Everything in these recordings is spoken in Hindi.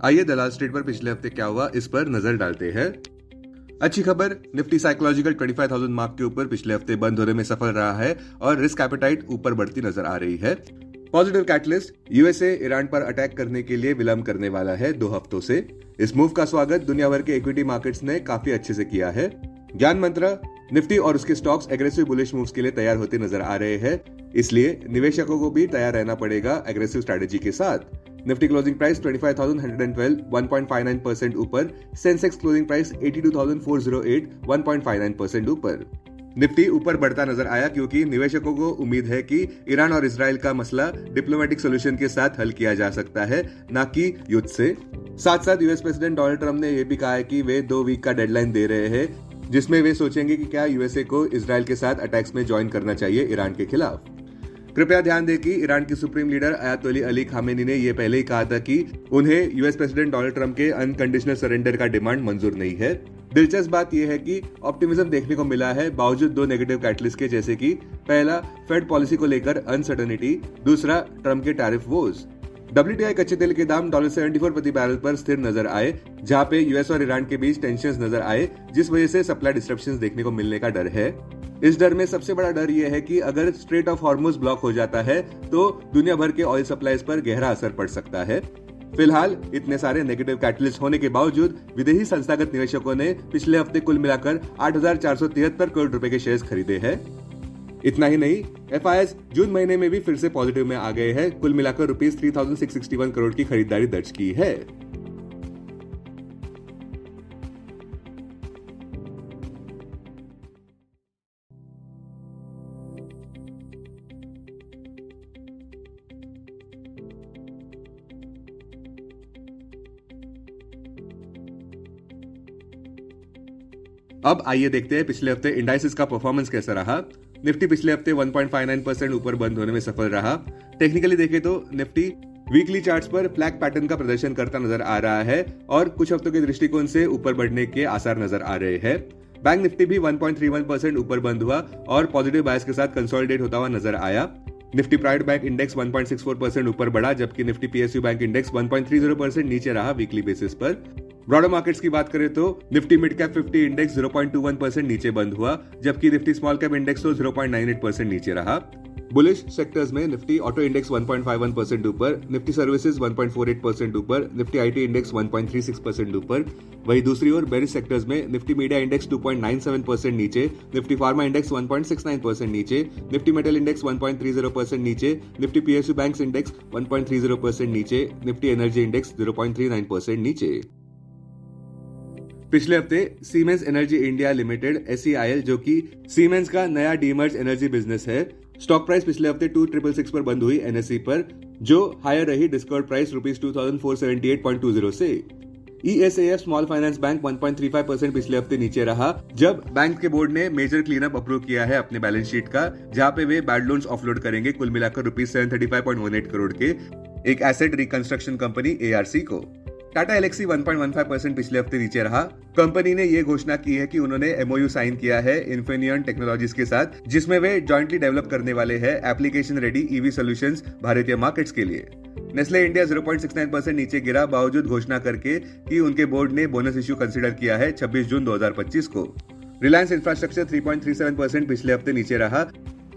आइए दलाल स्ट्रीट पर पिछले हफ्ते क्या हुआ इस पर नजर डालते हैं। अच्छी खबर, निफ्टी साइकोलॉजिकल 25,000 मार्क के ऊपर पिछले हफ्ते बंद होने में सफल रहा है और रिस्क एपेटाइट ऊपर बढ़ती नजर आ रही है। पॉजिटिव कैटलिस्ट, यूएसए ईरान पर अटैक करने के लिए विलंब करने वाला है 2 हफ्तों से। इस मूव का स्वागत दुनिया भर के इक्विटी मार्केट्स ने काफी अच्छे से किया है। ज्ञान मंत्र, निफ्टी और उसके स्टॉक्स एग्रेसिव बुलिश मूव्स के लिए तैयार होते नजर आ रहे हैं, इसलिए निवेशकों को भी तैयार रहना पड़ेगा एग्रेसिव स्ट्रेटेजी के साथ। निफ्टी क्लोजिंग प्राइस 25,112, 1.59% ऊपर। सेंसेक्स क्लोजिंग प्राइस 82,408, 1.59% ऊपर। निफ्टी ऊपर बढ़ता नजर आया क्योंकि निवेशकों को उम्मीद है कि ईरान और इजराइल का मसला डिप्लोमेटिक सोल्यूशन के साथ हल किया जा सकता है, न कि युद्ध से। साथ साथ यूएस प्रेसिडेंट डोनाल्ड ट्रंप ने यह भी कहा है कि वे 2 वीक का डेडलाइन दे रहे हैं, जिसमें वे सोचेंगे कि क्या यूएसए को इजराइल के साथ अटैक्स में ज्वाइन करना चाहिए ईरान के खिलाफ। कृपया ध्यान दें कि ईरान की supreme leader Ayatollah Ali Khamenei ने यह पहले ही कहा था कि उन्हें यूएस प्रेसिडेंट डोनाल्ड ट्रंप के अनकंडीशनल सरेंडर का डिमांड मंजूर नहीं है। दिलचस्प बात यह है कि ऑप्टिमिज्म देखने को मिला है बावजूद 2 नेगेटिव कैटलिस्ट के, जैसे कि पहला फेड पॉलिसी को लेकर अनसर्टेनिटी, दूसरा ट्रंप के टैरिफ वॉर्स। WTI कच्चे तेल के दाम $74 प्रति बैरल पर स्थिर नजर आए, जहां पे यूएस और ईरान के बीच टेंशंस नजर आए, जिस वजह से सप्लाई डिस्ट्रप्शंस देखने को मिलने का डर है। इस डर में सबसे बड़ा डर यह है कि अगर स्ट्रेट ऑफ हॉर्मुज ब्लॉक हो जाता है तो दुनिया भर के ऑयल सप्लाईज पर गहरा असर पड़ सकता है। फिलहाल इतने सारे नेगेटिव कैटलिस्ट होने के बावजूद विदेशी संस्थागत निवेशकों ने पिछले हफ्ते कुल मिलाकर 8,473 करोड़ रुपए के शेयर्स खरीदे हैं। इतना ही नहीं, FIS जून महीने में भी फिर से पॉजिटिव में आ गए हैं, कुल मिलाकर ₹3,661 करोड़ की खरीदारी दर्ज की है। अब आइए देखते हैं पिछले हफ्ते इंडाइसेस का परफॉर्मेंस कैसा रहा। निफ्टी पिछले हफ्ते 1.59% ऊपर बंद होने में सफल रहा। टेक्निकली देखें तो निफ्टी वीकली चार्ट्स पर फ्लैग पैटर्न का प्रदर्शन करता नजर आ रहा है और कुछ हफ्तों के दृष्टिकोण से ऊपर बढ़ने के आसार नजर आ रहे हैं। बैंक निफ्टी भी 1.31% ऊपर बंद हुआ और पॉजिटिव बायस के साथ कंसोलिडेट होता हुआ नजर आया। निफ्टी प्राइवेट बैंक इंडेक्स 1.64% ऊपर बढ़ा, जबकि निफ्टी PSU बैंक इंडेक्स 1.30% नीचे रहा वीकली बेसिस पर। ब्रॉडर मार्केट्स की बात करें तो निफ्टी मिड कैप 50 इंडेक्स 0.21% नीचे बंद हुआ, जबकि निफ्टी स्मॉल कैप इंडेक्स तो 0.98% नीचे रहा। बुलिश सेक्टर्स में निफ्टी ऑटो इंडेक्स 1.51% ऊपर, निफ्टी सर्विसेज 1.48% ऊपर, निफ्टी IT इंडेक्स 1.36% ऊपर। वहीं दूसरी ओर बेरिश सेक्टर्स में निफ्टी मीडिया इंडेक्स 2.97% नीचे, निफ्टी फार्मा इंडेक्स 1.69% नीचे, निफ्टी मेटल इंडेक्स 1.30% नीचे, निफ्टी PSU बैंक्स इंडेक्स 1.30% नीचे, निफ्टी एनर्जी इंडेक्स 0.39% नीचे। पिछले हफ्ते siemens energy India limited SEIL, जो कि सीमेंस का नया डीमर्ज एनर्जी बिजनेस है, स्टॉक प्राइस पिछले हफ्ते 2,666 पर बंद हुई NSE पर, जो हायर रही डिस्काउंट प्राइस ₹2,478.20 से। ESAF स्मॉल फाइनेंस बैंक 1.35% पिछले हफ्ते नीचे रहा, जब बैंक के बोर्ड ने मेजर क्लीनअप अप्रूव किया है अपने बैलेंस शीट का, जहां पे वे बैड लोन्स ऑफलोड करेंगे कुल मिलाकर ₹735.18 करोड़ के एक एसेट रिकंस्ट्रक्शन कंपनी ARC को। टाटा एलेक्सी 1.15% पिछले हफ्ते नीचे रहा। कंपनी ने यह घोषणा की है कि उन्होंने MOU साइन किया है इन्फिनियन टेक्नोलॉजीज के साथ, जिसमें वे जॉइंटली डेवलप करने वाले हैं एप्लीकेशन रेडी EV सॉल्यूशंस भारतीय मार्केट्स के लिए। नेस्ले इंडिया 0.69% नीचे गिरा, बावजूद घोषणा करके कि उनके बोर्ड ने बोनस इश्यू कंसीडर किया है 26 जून 2025 को। रिलायंस इंफ्रास्ट्रक्चर 3.37% पिछले हफ्ते नीचे रहा,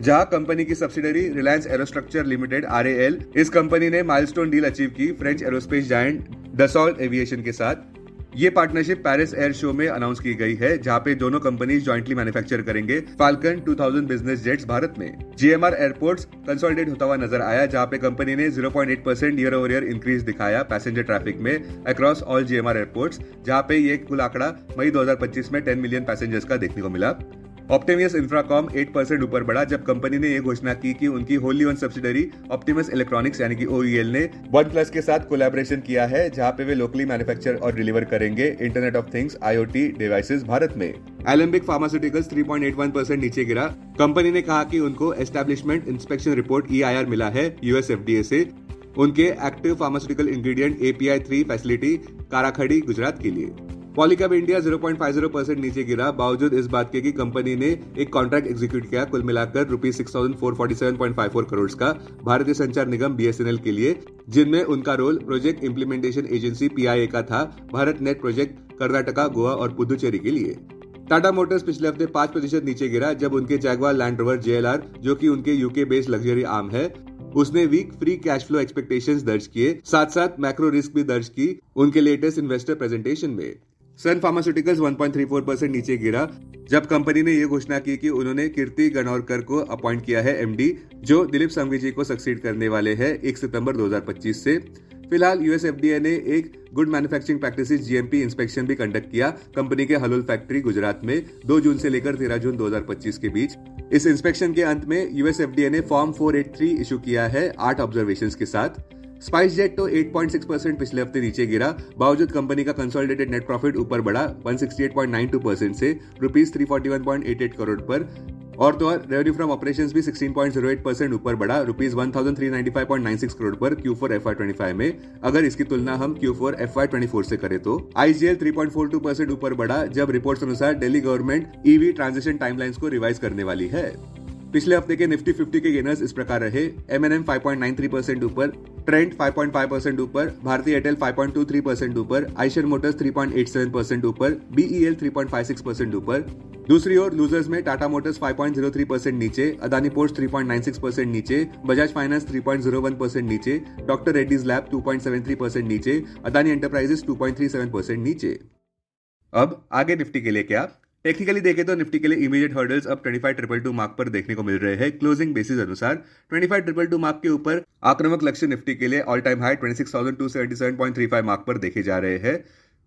जहां कंपनी की सब्सिडरी रिलायंस एरोस्ट्रक्चर लिमिटेड RAL, इस कंपनी ने माइलस्टोन डील अचीव की French aerospace giant Dassault aviation के साथ। ये पार्टनरशिप पेरिस एयर शो में अनाउंस की गई है, जहां पे दोनों कंपनीज जॉइंटली मैन्युफैक्चर करेंगे फाल्कन 2000 बिजनेस जेट्स भारत में। GMR एयरपोर्ट्स कंसोलिडेट होता हुआ नजर आया, जहां पे कंपनी ने 0.8% ईयर ओवर ईयर इंक्रीज दिखाया पैसेंजर ट्रैफिक में अक्रॉस ऑल GMR एयरपोर्ट्स, जहां पे ये कुल आंकड़ा मई 2025 में 10 मिलियन पैसेंजर्स का देखने को मिला। ऑप्टिमस इंफ्राकॉम 8% ऊपर बढ़ा, जब कंपनी ने यह घोषणा की कि उनकी Holi own subsidiary Optimus electronics यानी कि OEL ने OnePlus के साथ कोलैबोरेशन किया है, जहां पे वे लोकली मैन्युफैक्चर और डिलीवर करेंगे internet of things IoT devices Bharat में। एलेंबिक फार्मास्यूटिकल्स 3.81% नीचे गिरा। कंपनी ने कहा कि उनको एस्टैब्लिशमेंट इंस्पेक्शन रिपोर्ट EIR मिला है US FDA से उनके active pharmaceutical ingredient API 3 facility Karakhadi Gujarat के लिए। पॉलीकैब इंडिया 0.50% नीचे गिरा, बावजूद इस बात के कि कंपनी ने एक कॉन्ट्रैक्ट एग्जीक्यूट किया कुल मिलाकर ₹6,447.54 करोड़ का भारतीय संचार निगम BSNL के लिए, जिनमें उनका role project implementation agency PIA का था, भारत नेट प्रोजेक्ट कर्नाटका, गोवा और पुदुचेरी के लिए। टाटा मोटर्स पिछले हफ्ते 5% नीचे गिरा जब उनके जैगवार लैंड रोवर JLR, जो कि उनके यूके बेस्ड लग्जरी आर्म है, उसने weak free cash flow expectations दर्ज किए, साथ साथ मैक्रो रिस्क भी दर्ज की उनके लेटेस्ट इन्वेस्टर प्रेजेंटेशन में। सन फार्मास्यूटिकल्स 1.34% नीचे गिरा जब कंपनी ने यह घोषणा की कि उन्होंने कीर्ति गणौरकर को अपॉइंट किया है MD, जो दिलीप संघवी को सक्सीड करने वाले हैं 1 सितंबर 2025 से। फिलहाल US FDA ने एक good manufacturing practices GMP inspection भी कंडक्ट किया कंपनी के हलोल फैक्ट्री गुजरात में 2 जून से लेकर 13 जून 2025 के बीच। इस इंस्पेक्शन के अंत में US FDA ने फॉर्म 483 इशू किया है 8 ऑब्जर्वेशंस के साथ। स्पाइस जेट तो 8.6% पिछले हफ्ते नीचे गिरा, बावजूद कंपनी का कंसोलिडेटेड नेट प्रॉफिट ऊपर बढ़ा 168.92% से ₹341.88 करोड़ पर, और तो और रेवेन्यू फ्रॉम ऑपरेशंस भी 16.08% ऊपर बढ़ा ₹1,395.96 करोड़ पर Q4 FY25 में। अगर इसकी तुलना हम Q4 FY24 से करें तो IGL 3.42% ऊपर बढ़ा जब रिपोर्ट्स अनुसार Delhi government EV transition timelines को रिवाइज करने वाली है। पिछले हफ्ते के निफ्टी 50 के गेनर्स इस प्रकार रहे: M&M 5.93% ऊपर, ट्रेंट 5.5% ऊपर, भारती एयरटेल 5.23% ऊपर, आइशर मोटर्स 3.87% ऊपर, BEL 3.56% ऊपर। दूसरी ओर लूजर्स में टाटा मोटर्स 5.03% नीचे, अदानी पोर्ट्स 3.96% नीचे, बजाज फाइनेंस 3.01% नीचे, डॉक्टर रेड्डीज लैब 2.73% नीचे, अदानी एंटरप्राइजेस 2.37% नीचे। अब आगे निफ्टी के लिए क्या? टेक्निकली देखें तो निफ्टी के लिए इमीडिएट हर्डल्स अब 25,222 मार्क पर देखने को मिल रहे हैं। क्लोजिंग बेसिस अनुसार 25,222 मार्क के ऊपर आक्रामक लक्ष्य निफ्टी के लिए ऑल टाइम हाई 26,277.35 मार्क पर देखे जा रहे हैं।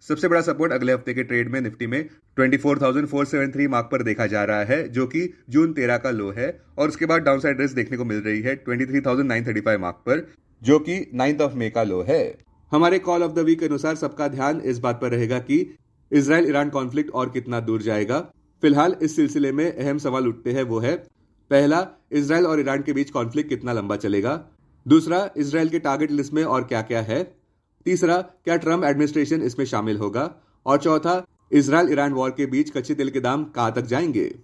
सबसे बड़ा सपोर्ट अगले हफ्ते के ट्रेड में निफ्टी में 24,473 मार्क पर देखा जा रहा है, जो कि जून 13 का लो है, और उसके बाद डाउनसाइड रिस्क देखने को मिल रही है 23,935 मार्क पर, जो कि 9 मई का लो है। हमारे कॉल ऑफ द वीक के अनुसार सबका ध्यान इस बात पर रहेगा कि इजराइल ईरान कॉन्फ्लिक्ट और कितना दूर जाएगा। फिलहाल इस सिलसिले में अहम सवाल उठते हैं, वो है पहला, इजराइल और ईरान के बीच कॉन्फ्लिक्ट कितना लंबा चलेगा। दूसरा, इजराइल के टारगेट लिस्ट में और क्या क्या है। तीसरा, क्या ट्रम्प एडमिनिस्ट्रेशन इसमें शामिल होगा। और चौथा, इजराइल ईरान वॉर के बीच कच्चे तेल के दाम कहां तक जाएंगे।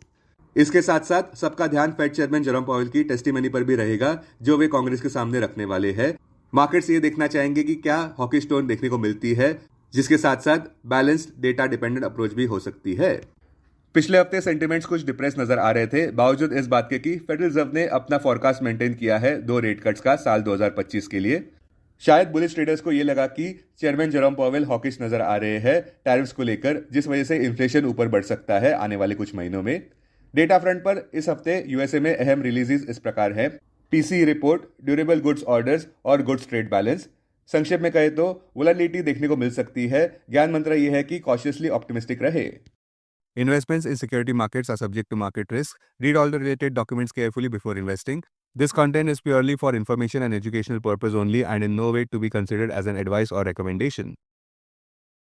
इसके साथ साथ सबका ध्यान फेड चेयरमैन जेरोम पावेल की टेस्टिमनी पर भी रहेगा, जो वे कांग्रेस के सामने रखने वाले हैं। मार्केट्स ये देखना चाहेंगे कि क्या हॉकी स्टोन देखने को मिलती है, जिसके साथ साथ बैलेंस्ड डेटा डिपेंडेंट अप्रोच भी हो सकती है। पिछले हफ्ते सेंटिमेंट्स कुछ डिप्रेस नजर आ रहे थे, बावजूद इस बात के कि फेडरल रिजर्व ने अपना फोरकास्ट मेंटेन किया है 2 रेट कट्स का साल 2025 के लिए। शायद बुलिश ट्रेडर्स को यह लगा कि चेयरमैन जेरोम पावेल हॉकिश नजर आ रहे हैं टैरिफ्स को लेकर, जिस वजह से इन्फ्लेशन ऊपर बढ़ सकता है आने वाले कुछ महीनों में। डेटा फ्रंट पर इस हफ्ते यूएसए में अहम रिलीजेस इस प्रकार है: PCE report, durable goods orders और गुड्स ट्रेड बैलेंस। संक्षेप में कहे तो वोलेटिलिटी देखने को मिल सकती है। ज्ञान मंत्र यह है कि कॉशियसली ऑप्टिमिस्टिक रहे। Investments in security markets are subject to market risk. Read all the related documents carefully before investing. This content is purely for information and educational purpose only and in no way to be considered as an advice or recommendation.